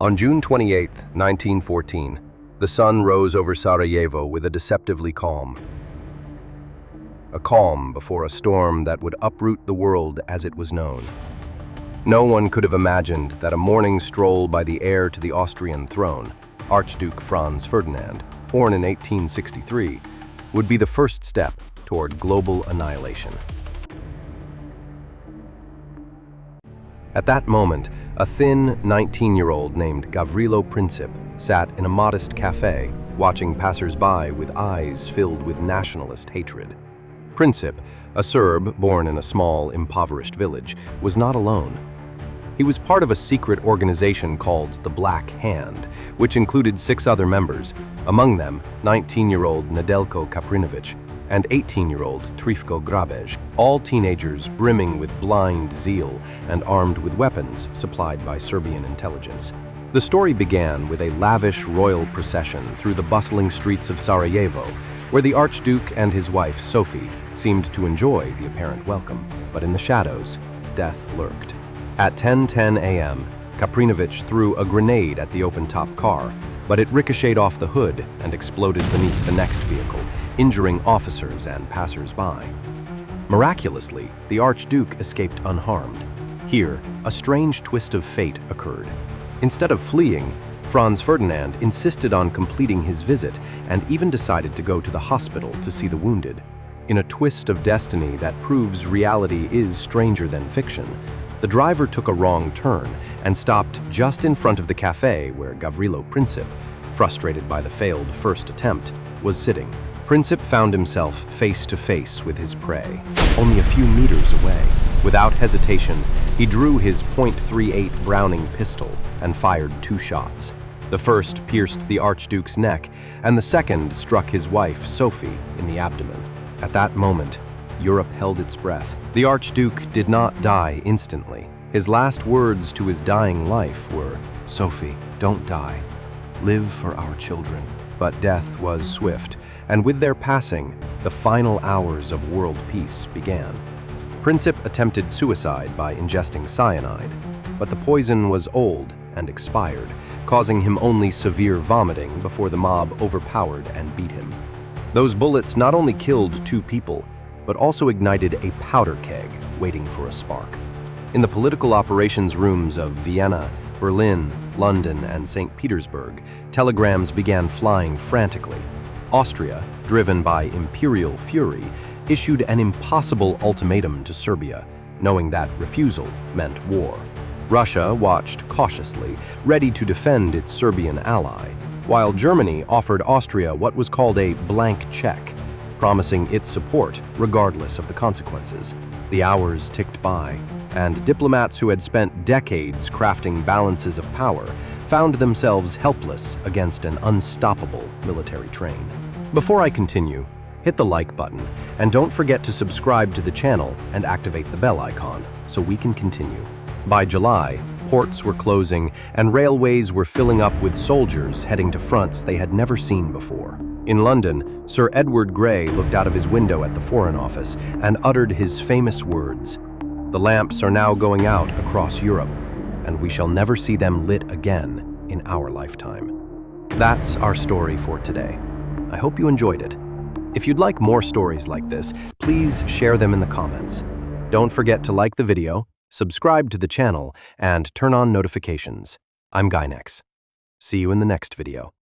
On June 28, 1914, the sun rose over Sarajevo with a deceptively calm. A calm before a storm that would uproot the world as it was known. No one could have imagined that a morning stroll by the heir to the Austrian throne, Archduke Franz Ferdinand, born in 1863, would be the first step toward global annihilation. At that moment, a thin 19-year-old named Gavrilo Princip sat in a modest cafe, watching passers-by with eyes filled with nationalist hatred. Princip, a Serb born in a small, impoverished village, was not alone. He was part of a secret organization called the Black Hand, which included 6 other members, among them 19-year-old Nedeljko Kaprinović and 18-year-old Trifko Grabej, all teenagers brimming with blind zeal and armed with weapons supplied by Serbian intelligence. The story began with a lavish royal procession through the bustling streets of Sarajevo, where the Archduke and his wife Sophie seemed to enjoy the apparent welcome, but in the shadows, death lurked. At 10:10 a.m., Kaprinović threw a grenade at the open-top car, but it ricocheted off the hood and exploded beneath the next vehicle, injuring officers and passers-by. Miraculously, the Archduke escaped unharmed. Here, a strange twist of fate occurred. Instead of fleeing, Franz Ferdinand insisted on completing his visit and even decided to go to the hospital to see the wounded. In a twist of destiny that proves reality is stranger than fiction, the driver took a wrong turn and stopped just in front of the cafe where Gavrilo Princip, frustrated by the failed first attempt, was sitting. Princip found himself face to face with his prey, only a few meters away. Without hesitation, he drew his .38 Browning pistol and fired 2 shots. The first pierced the Archduke's neck, and the second struck his wife, Sophie, in the abdomen. At that moment, Europe held its breath. The Archduke did not die instantly. His last words to his dying life were, "Sophie, don't die. Live for our children." But death was swift, and with their passing, the final hours of world peace began. Princip attempted suicide by ingesting cyanide, but the poison was old and expired, causing him only severe vomiting before the mob overpowered and beat him. Those bullets not only killed 2 people, but also ignited a powder keg waiting for a spark. In the political operations rooms of Vienna, Berlin, London, and St. Petersburg, telegrams began flying frantically. Austria, driven by imperial fury, issued an impossible ultimatum to Serbia, knowing that refusal meant war. Russia watched cautiously, ready to defend its Serbian ally, while Germany offered Austria what was called a blank check, promising its support regardless of the consequences. The hours ticked by, and diplomats who had spent decades crafting balances of power found themselves helpless against an unstoppable military train. Before I continue, hit the like button, and don't forget to subscribe to the channel and activate the bell icon so we can continue. By July, ports were closing and railways were filling up with soldiers heading to fronts they had never seen before. In London, Sir Edward Grey looked out of his window at the Foreign Office and uttered his famous words, "The lamps are now going out across Europe, and we shall never see them lit again in our lifetime." That's our story for today. I hope you enjoyed it. If you'd like more stories like this, please share them in the comments. Don't forget to like the video, subscribe to the channel, and turn on notifications. I'm Gynex. See you in the next video.